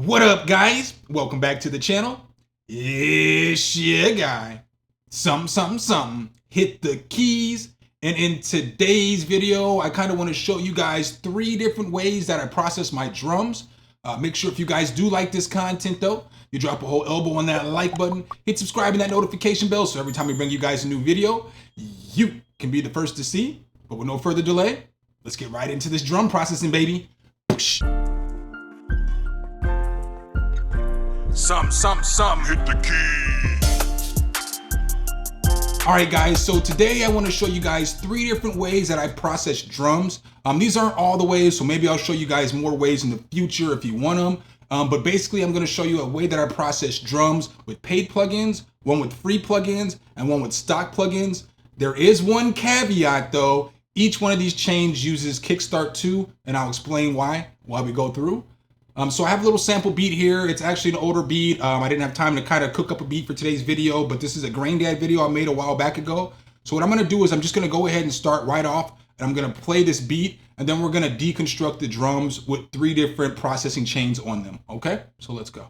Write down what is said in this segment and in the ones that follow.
What up, guys? Welcome back to the channel. It's your guy, Something. Hit the keys. And in today's video, I kind of want to show you guys 3 different ways that I process my drums. Make sure if you guys do like this content though, you drop a whole elbow on that like button, hit subscribe and that notification bell so every time we bring you guys a new video, you can be the first to see. But with no further delay, let's get right into this drum processing, baby. Something, hit the key. All right, guys, so today I want to show you guys 3 different ways that I process drums. These aren't all the ways, so maybe I'll show you guys more ways in the future if you want them. But basically, I'm going to show you a way that I process drums with paid plugins, one with free plugins, and one with stock plugins. There is one caveat, though. Each one of these chains uses Kickstart 2, and I'll explain why while we go through. So I have a little sample beat here. It's actually an older beat. I didn't have time to kind of cook up a beat for today's video, but this is a Granddad video I made a while back ago. So what I'm going to do is I'm just going to go ahead and start right off, and I'm going to play this beat, and then we're going to deconstruct the drums with 3 different processing chains on them. Okay, so let's go.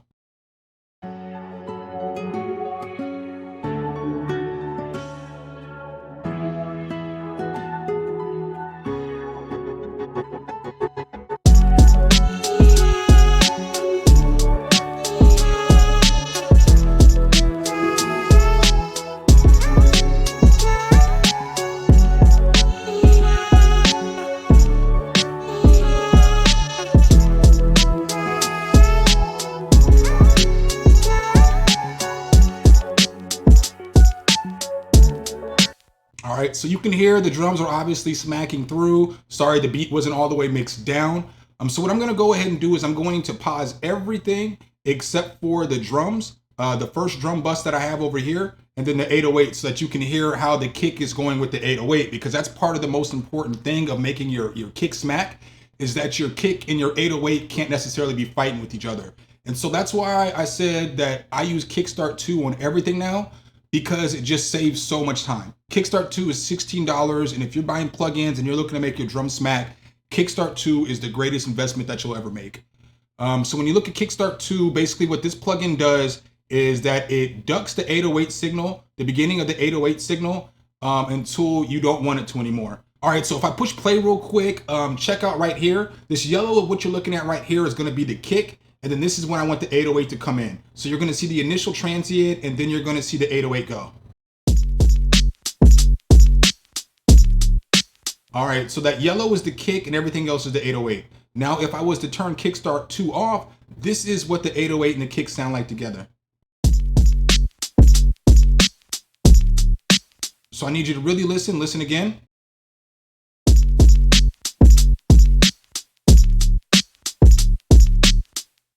All right, so you can hear the drums are obviously smacking through. Sorry, the beat wasn't all the way mixed down. So what I'm gonna go ahead and do is I'm going to pause everything except for the drums, the first drum bus that I have over here, and then the 808 so that you can hear how the kick is going with the 808, because that's part of the most important thing of making your kick smack, is that your kick and your 808 can't necessarily be fighting with each other. And so that's why I said that I use Kickstart 2 on everything now, because it just saves so much time. Kickstart 2 is $16, and if you're buying plugins and you're looking to make your drum smack, Kickstart 2 is the greatest investment that you'll ever make. So when you look at Kickstart 2, basically what this plugin does is that it ducks the 808 signal, the beginning of the 808 signal, until you don't want it to anymore. All right, so if I push play real quick, check out right here. This yellow of what you're looking at right here is gonna be the kick. And then this is when I want the 808 to come in. So you're gonna see the initial transient, and then you're gonna see the 808 go. All right, so that yellow is the kick and everything else is the 808. Now, if I was to turn Kickstart 2 off, this is what the 808 and the kick sound like together. So I need you to really listen again.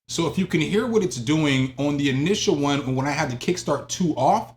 So if you can hear what it's doing on the initial one, when I had the Kickstart 2 off,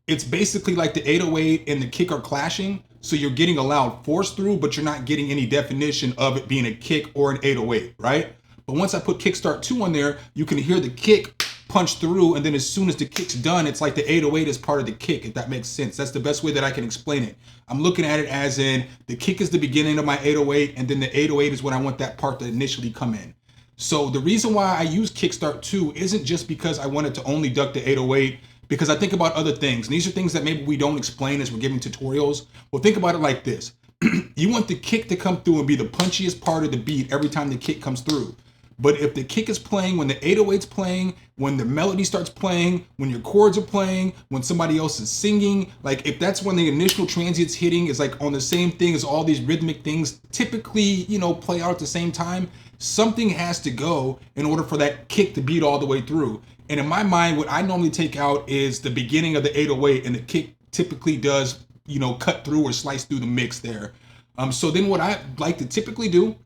it's basically like the 808 and the kick are clashing. So you're getting a loud force through, but you're not getting any definition of it being a kick or an 808, right? But once I put Kickstart 2 on there, you can hear the kick punch through, and then as soon as the kick's done, it's like the 808 is part of the kick, if that makes sense. That's the best way that I can explain it. I'm looking at it as in the kick is the beginning of my 808, and then the 808 is when I want that part to initially come in. So the reason why I use Kickstart 2 isn't just because I wanted to only duck the 808, because I think about other things. And these are things that maybe we don't explain as we're giving tutorials. Well, think about it like this. You want the kick to come through and be the punchiest part of the beat every time the kick comes through. But if the kick is playing, when the 808's playing, when the melody starts playing, when your chords are playing, when somebody else is singing, like if that's when the initial transient's hitting is like on the same thing as all these rhythmic things typically, you know, play out at the same time, something has to go in order for that kick to beat all the way through. And in my mind, what I normally take out is the beginning of the 808, and the kick typically does, you know, cut through or slice through the mix there. So then what I like to typically do,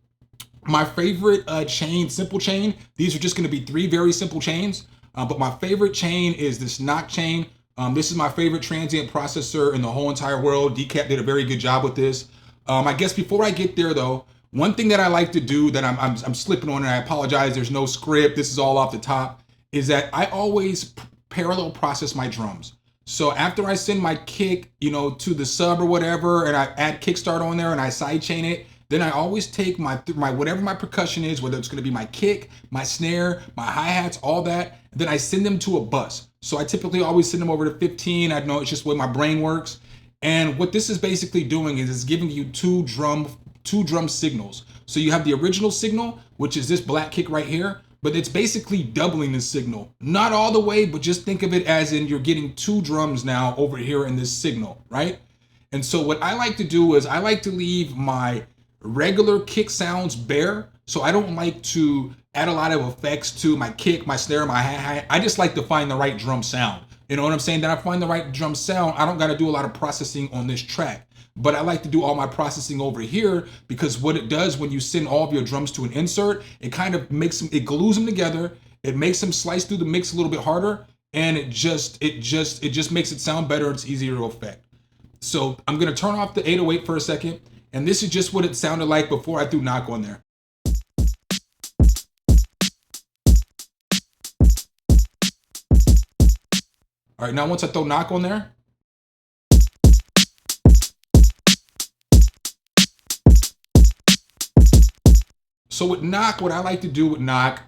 my favorite chain, simple chain, these are just gonna be 3 very simple chains, but my favorite chain is this knock chain. This is my favorite transient processor in the whole entire world. Decap did a very good job with this. I guess before I get there though, one thing that I like to do that I'm slipping on, and I apologize, there's no script, this is all off the top, is that I always parallel process my drums. So after I send my kick, you know, to the sub or whatever, and I add Kickstart on there and I sidechain it, Then I always take my whatever my percussion is, whether it's going to be my kick, my snare, my hi-hats, all that. Then I send them to a bus. So I typically always send them over to 15. I know it's just the way my brain works. And what this is basically doing is it's giving you two drum signals. So you have the original signal, which is this black kick right here, but it's basically doubling the signal. Not all the way, but just think of it as in you're getting two drums now over here in this signal, right? And so what I like to do is I like to leave my regular kick sounds bare. So I don't like to add a lot of effects to my kick, my snare, my hi-hat. I just like to find the right drum sound. You know what I'm saying? Then I find the right drum sound. I don't got to do a lot of processing on this track, but I like to do all my processing over here, because what it does when you send all of your drums to an insert, it kind of makes them, it glues them together. It makes them slice through the mix a little bit harder. And it just makes it sound better. It's easier to affect. So I'm going to turn off the 808 for a second. And this is just what it sounded like before I threw knock on there. All right, now once I throw knock on there, so with knock, what I like to do with knock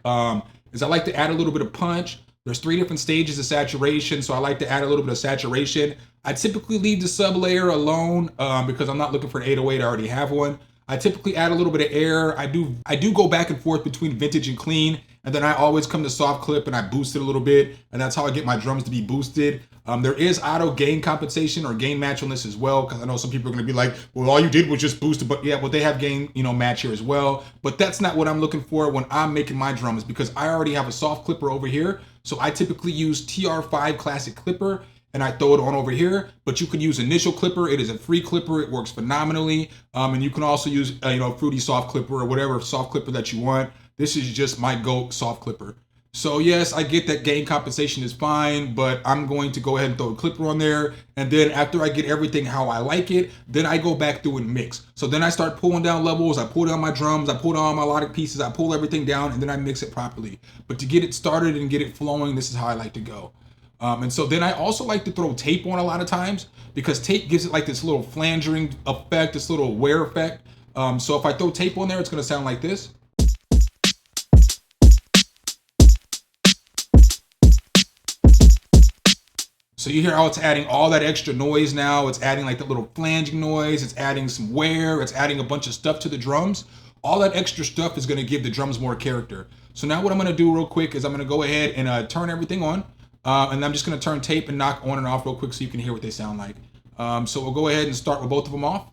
is I like to add a little bit of punch. There's 3 different stages of saturation, so I like to add a little bit of saturation. I typically leave the sub layer alone because I'm not looking for an 808. I already have one. I typically add a little bit of air. I do go back and forth between vintage and clean, and then I always come to soft clip and I boost it a little bit, and that's how I get my drums to be boosted. There is auto gain compensation or gain match on this as well, because I know some people are going to be like, well, all you did was just boost it. But yeah, well, they have gain, match here as well. But that's not what I'm looking for when I'm making my drums, because I already have a soft clipper over here. So I typically use TR5 classic clipper and I throw it on over here, but you can use initial clipper. It is a free clipper. It works phenomenally. And you can also use, fruity soft clipper or whatever soft clipper that you want. This is just my GOAT soft clipper. So yes, I get that gain compensation is fine, but I'm going to go ahead and throw a clipper on there. And then after I get everything how I like it, then I go back through and mix. So then I start pulling down levels. I pull down my drums. I pull down all my melodic pieces. I pull everything down and then I mix it properly. But to get it started and get it flowing, this is how I like to go. And so then I also like to throw tape on a lot of times, because tape gives it like this little flangering effect, this little wear effect. So if I throw tape on there, it's going to sound like this. So you hear how it's adding all that extra noise now. It's adding like the little flanging noise. It's adding some wear. It's adding a bunch of stuff to the drums. All that extra stuff is going to give the drums more character. So now what I'm going to do real quick is I'm going to go ahead and turn everything on. And I'm just going to turn tape and knock on and off real quick so you can hear what they sound like. So we'll go ahead and start with both of them off.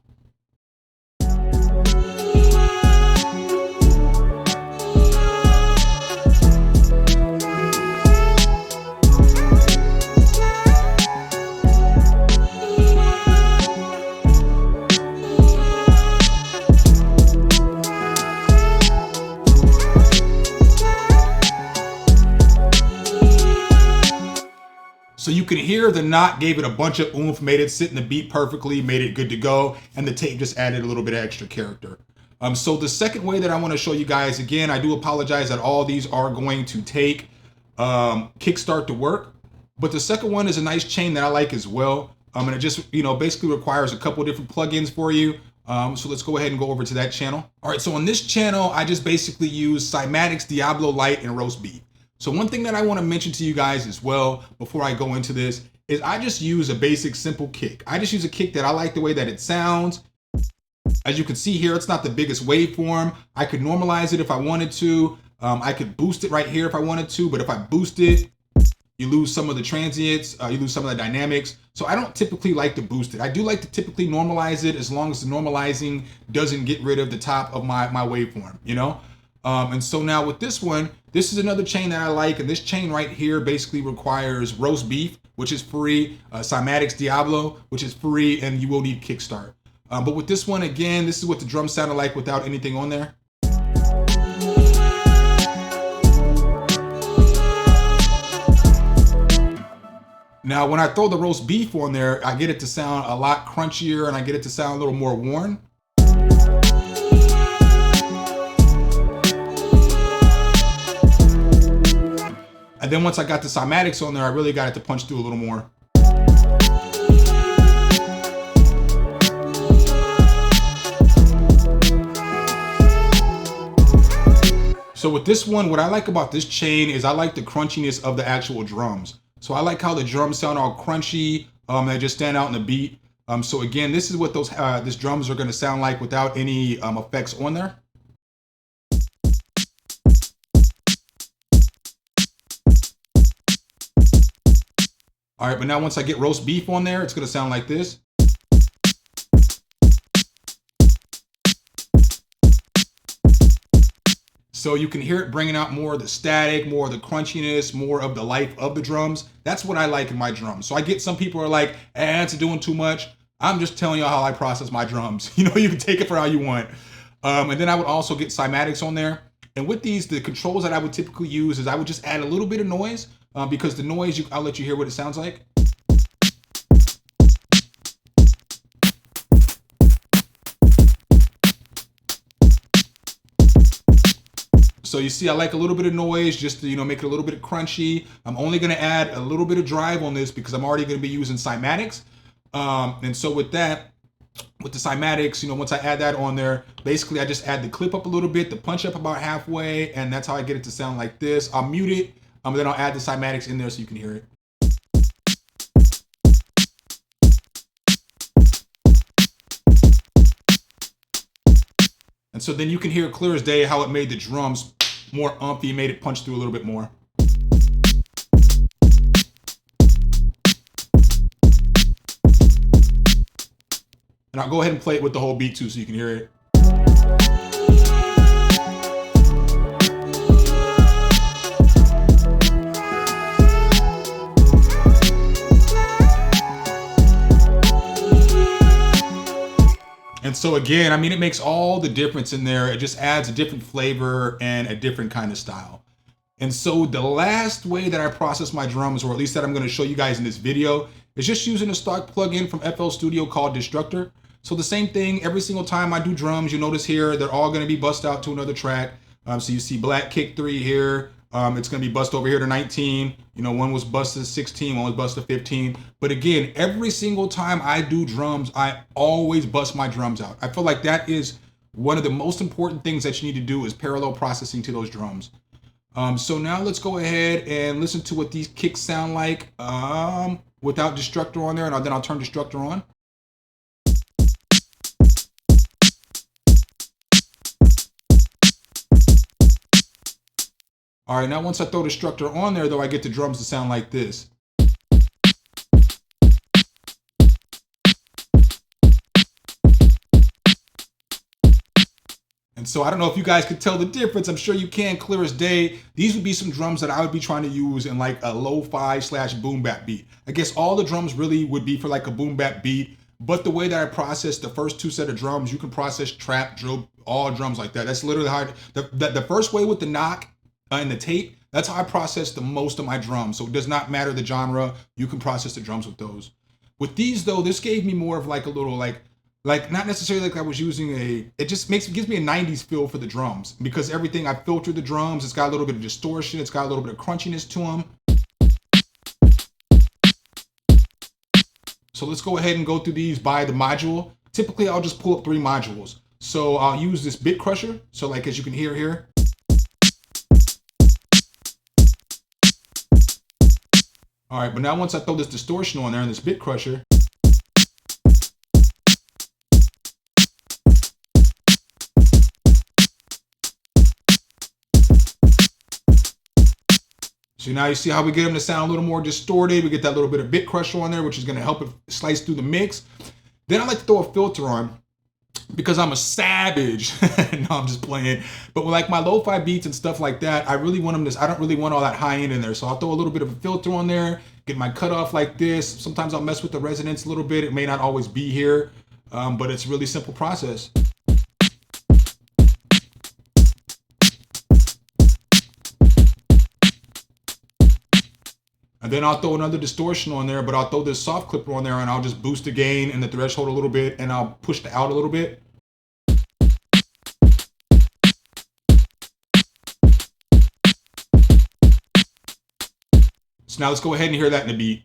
So you can hear the knock gave it a bunch of oomph, made it sit in the beat perfectly, made it good to go, and the tape just added a little bit of extra character. So the second way that I want to show you guys, again, I do apologize that all these are going to take Kickstart to work, but the second one is a nice chain that I like as well. And it just, basically requires a couple different plugins for you. So let's go ahead and go over to that channel. All right, so on this channel, I just basically use Cymatics, Diablo Light, and Roast Beef. So one thing that I want to mention to you guys as well before I go into this is I just use a basic simple kick. I just use a kick that I like the way that it sounds. As you can see here, it's not the biggest waveform. I could normalize it if I wanted to. I could boost it right here if I wanted to, but if I boost it, you lose some of the transients, you lose some of the dynamics. So I don't typically like to boost it. I do like to typically normalize it as long as the normalizing doesn't get rid of the top of my waveform, And so now with this one, this is another chain that I like. And this chain right here basically requires Roast Beef, which is free, Cymatics Diablo, which is free, and you will need Kickstart. But with this one, again, this is what the drum sounded like without anything on there. Now, when I throw the Roast Beef on there, I get it to sound a lot crunchier and I get it to sound a little more worn. And then once I got the Cymatics on there, I really got it to punch through a little more. So with this one, what I like about this chain is I like the crunchiness of the actual drums. So I like how the drums sound all crunchy. They just stand out in the beat. So again, this is what these drums are going to sound like without any effects on there. All right, but now once I get roast beef on there, it's going to sound like this. So you can hear it bringing out more of the static, more of the crunchiness, more of the life of the drums. That's what I like in my drums. So I get some people are like, it's doing too much. I'm just telling y'all how I process my drums. You know, you can take it for how you want. And then I would also get cymatics on there. And with these, the controls that I would typically use is I would just add a little bit of noise because the noise, I'll let you hear what it sounds like. So you see, I like a little bit of noise just to, make it a little bit crunchy. I'm only going to add a little bit of drive on this because I'm already going to be using cymatics. And so with that, with the cymatics, once I add that on there, basically I just add the clip up a little bit, the punch up about halfway, and that's how I get it to sound like this. I'll mute it, then I'll add the cymatics in there so you can hear it. And so then you can hear clear as day how it made the drums more umpy, made it punch through a little bit more. And I'll go ahead and play it with the whole beat too so you can hear it. And so again, it makes all the difference in there. It just adds a different flavor and a different kind of style. And so the last way that I process my drums, or at least that I'm going to show you guys in this video, is just using a stock plugin from FL Studio called Destructor. So the same thing, every single time I do drums, you notice here, they're all going to be bussed out to another track. So you see black kick 3 here. It's going to be bussed over here to 19. One was bussed to 16, one was bussed to 15. But again, every single time I do drums, I always bust my drums out. I feel like that is one of the most important things that you need to do is parallel processing to those drums. So now let's go ahead and listen to what these kicks sound like without Destructor on there, and then I'll turn Destructor on. All right, now once I throw Destructor on there, though, I get the drums to sound like this. And so I don't know if you guys could tell the difference. I'm sure you can, clear as day. These would be some drums that I would be trying to use in like a lo-fi / boom bap beat. I guess all the drums really would be for like a boom bap beat, but the way that I process the first 2 set of drums, you can process trap, drill, all drums like that. That's literally how the first way with the knock and the tape, that's how I process the most of my drums. So it does not matter the genre, you can process the drums with those. With these though, this gave me more of like a little like not necessarily like I was using it just gives me a 90s feel for the drums because everything I filtered the drums, it's got a little bit of distortion, it's got a little bit of crunchiness to them. So let's go ahead and go through these by the module. Typically I'll just pull up 3 modules. So I'll use this bit crusher. So like as you can hear here. All right, but now once I throw this distortion on there and this bit crusher, so now you see how we get them to sound a little more distorted. We get that little bit of bit crusher on there, which is gonna help it slice through the mix. Then I like to throw a filter on because I'm a savage. No, I'm just playing. But with like my lo-fi beats and stuff like that, I really want them to, I don't really want all that high end in there. So I'll throw a little bit of a filter on there, get my cutoff like this. Sometimes I'll mess with the resonance a little bit. It may not always be here, but it's a really simple process. And then I'll throw another distortion on there, but I'll throw this soft clipper on there and I'll just boost the gain and the threshold a little bit and I'll push the out a little bit. So now let's go ahead and hear that in the beat.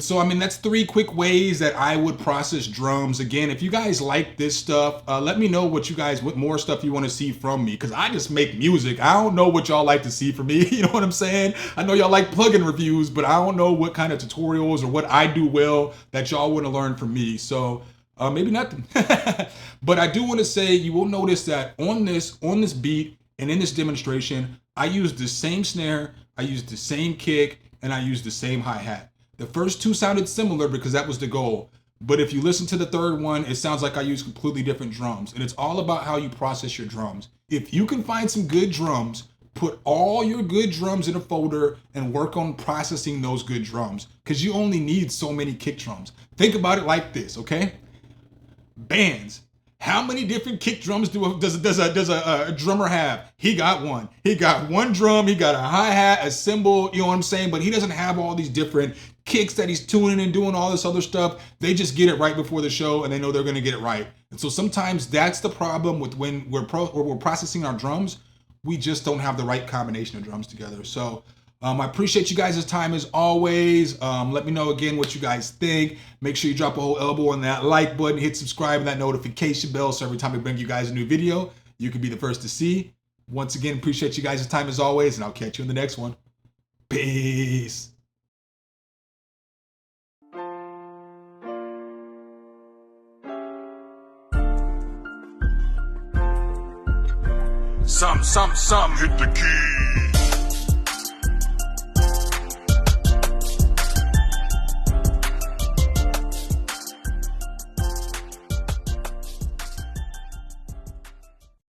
But so, I mean, that's 3 quick ways that I would process drums. Again, if you guys like this stuff, let me know what more stuff you want to see from me, because I just make music. I don't know what y'all like to see from me. You know what I'm saying? I know y'all like plugin reviews, but I don't know what kind of tutorials or what I do well that y'all want to learn from me. So maybe nothing. But I do want to say, you will notice that on this beat and in this demonstration, I used the same snare, I used the same kick, and I used the same hi-hat. The first 2 sounded similar because that was the goal. But if you listen to the third one, it sounds like I use completely different drums. And it's all about how you process your drums. If you can find some good drums, put all your good drums in a folder and work on processing those good drums, because you only need so many kick drums. Think about it like this, okay? Bands. How many different kick drums does a drummer have? He got one. He got one drum. He got a hi-hat, a cymbal, you know what I'm saying? But he doesn't have all these different kicks that he's tuning and doing all this other stuff. They just get it right before the show and they know they're going to get it right. And so sometimes that's the problem with when we're processing our drums. We just don't have the right combination of drums together. So I appreciate you guys' time as always. Let me know again what you guys think. Make sure you drop a whole elbow on that like button, hit subscribe and that notification bell so every time we bring you guys a new video, you can be the first to see. Once again, appreciate you guys' time as always, and I'll catch you in the next one. Peace. Some, hit the key.